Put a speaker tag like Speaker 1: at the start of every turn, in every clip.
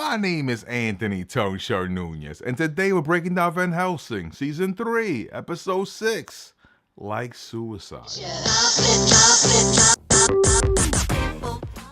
Speaker 1: My name is Anthony Tone Show Nunez, and today we're breaking down Van Helsing, Season 3, Episode 6, Like Suicide.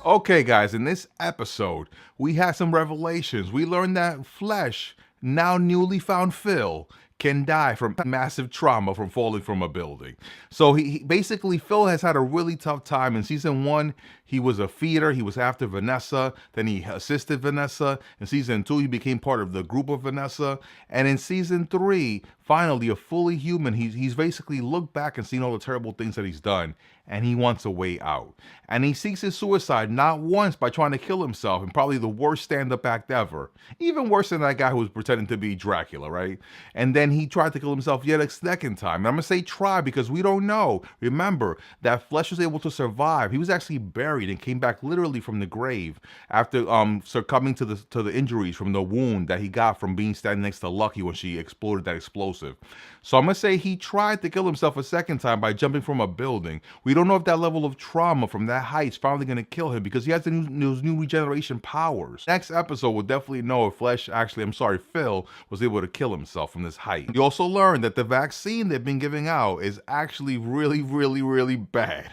Speaker 1: Okay guys, in this episode, we had some revelations. We learned that Flesh, now newly found Phil, can die from massive trauma from falling from a building. So he basically, Phil has had a really tough time. In Season 1, he was a feeder. He was after Vanessa. Then he assisted Vanessa. In Season 2, he became part of the group of Vanessa. And in Season 3, finally, a fully human, he's basically looked back and seen all the terrible things that he's done. And he wants a way out. And he seeks his suicide not once by trying to kill himself in probably the worst stand-up act ever. Even worse than that guy who was pretending to be Dracula, right? And then he tried to kill himself yet a second time. And I'm going to say try because we don't know. Remember, that Flesh was able to survive. He was actually buried and came back literally from the grave after succumbing to the injuries from the wound that he got from being standing next to Lucky when she exploded that explosive. So I'm going to say he tried to kill himself a second time by jumping from a building. We don't know if that level of trauma from that height is finally going to kill him because he has those new regeneration powers. Next episode, we'll definitely know if Phil was able to kill himself from this height. You also learned that the vaccine they've been giving out is actually really, really, really bad.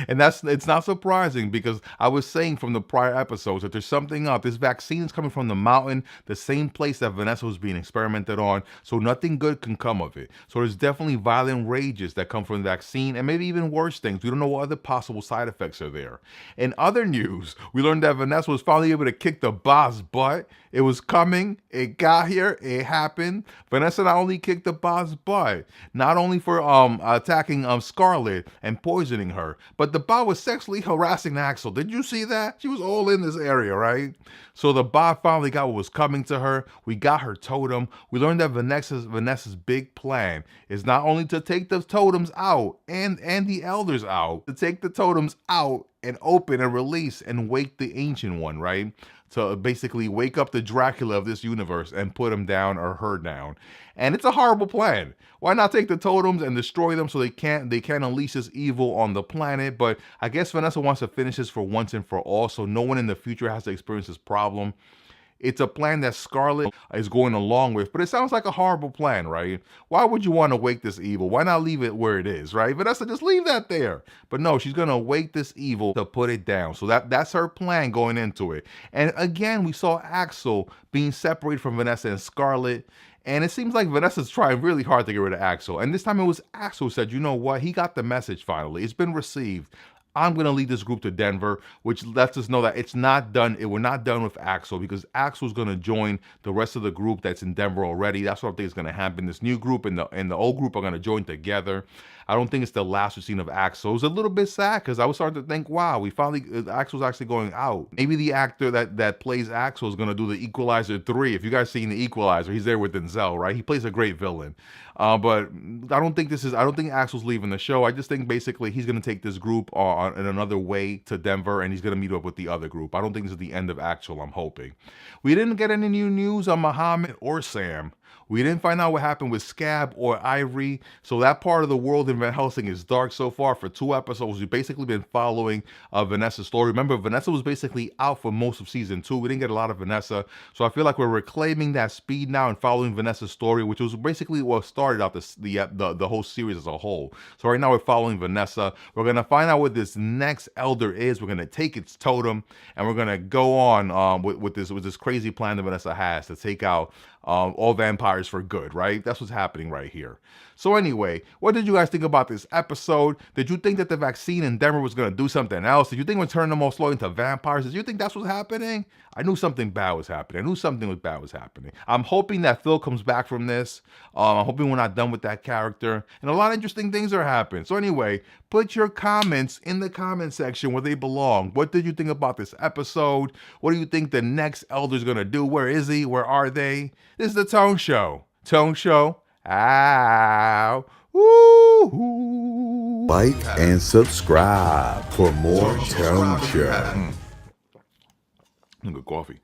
Speaker 1: And it's not surprising because I was saying from the prior episodes that there's something up. This vaccine is coming from the mountain, the same place that Vanessa was being experimented on, so nothing good can come of it. So there's definitely violent rages that come from the vaccine and maybe even worse things. We don't know what other possible side effects are there. In other news, we learned that Vanessa was finally able to kick the boss butt. It was coming, it got here, it happened. Vanessa not only kicked the boss butt, not only for attacking Scarlet and poisoning her, but the bot was sexually harassing Axel. Did you see that? She was all in this area, right? So the bot finally got what was coming to her. We got her totem. We learned that Vanessa's big plan is not only to take the totems out and the elders out, to take the totems out and open and release and wake the ancient one, right? To basically wake up the Dracula of this universe and put him down or her down. And it's a horrible plan. Why not take the totems and destroy them so they can't unleash this evil on the planet? But I guess Vanessa wants to finish this for once and for all so no one in the future has to experience this problem. It's a plan that Scarlet is going along with, but it sounds like a horrible plan, right? Why would you want to wake this evil? Why not leave it where it is, right? Vanessa, just leave that there. But no, she's going to wake this evil to put it down. So that's her plan going into it. And again, we saw Axel being separated from Vanessa and Scarlet. And it seems like Vanessa's trying really hard to get rid of Axel. And this time it was Axel who said, you know what? He got the message finally. It's been received. I'm going to lead this group to Denver, which lets us know that it's not done. We're not done with Axel because Axel's going to join the rest of the group that's in Denver already. That's what I think is going to happen. This new group and the old group are going to join together. I don't think it's the last we've seen of Axel. It was a little bit sad because I was starting to think, wow, Axel's actually going out. Maybe the actor that plays Axel is going to do the Equalizer 3. If you guys seen the Equalizer, he's there with Denzel, right? He plays a great villain. But I don't think Axel's leaving the show. I just think basically he's going to take this group in another way to Denver and he's going to meet up with the other group. I don't think this is the end of Axel, I'm hoping. We didn't get any new news on Muhammad or Sam. We didn't find out what happened with Scab or Ivory, so that part of the world in Van Helsing is dark so far. For 2 episodes, we've basically been following Vanessa's story. Remember, Vanessa was basically out for most of Season 2. We didn't get a lot of Vanessa, so I feel like we're reclaiming that speed now and following Vanessa's story, which was basically what started out the whole series as a whole. So right now we're following Vanessa. We're going to find out what this next elder is. We're going to take its totem, and we're going to go on with this crazy plan that Vanessa has to take out all vampires for good, right? That's what's happening right here. So anyway, what did you guys think about this episode? Did you think that the vaccine in Denver was going to do something else? Did you think we're turning them all slowly into vampires? Did you think that's what's happening? I knew something bad was happening. I knew something bad was happening. I'm hoping that Phil comes back from this. I'm hoping we're not done with that character. And a lot of interesting things are happening. So anyway, put your comments in the comment section where they belong. What did you think about this episode? What do you think the next elder's going to do? Where is he? Where are they? This is the Tone Show. Tone Show. Ow. Woo.
Speaker 2: Like and subscribe for more Tone Show.
Speaker 1: Good coffee.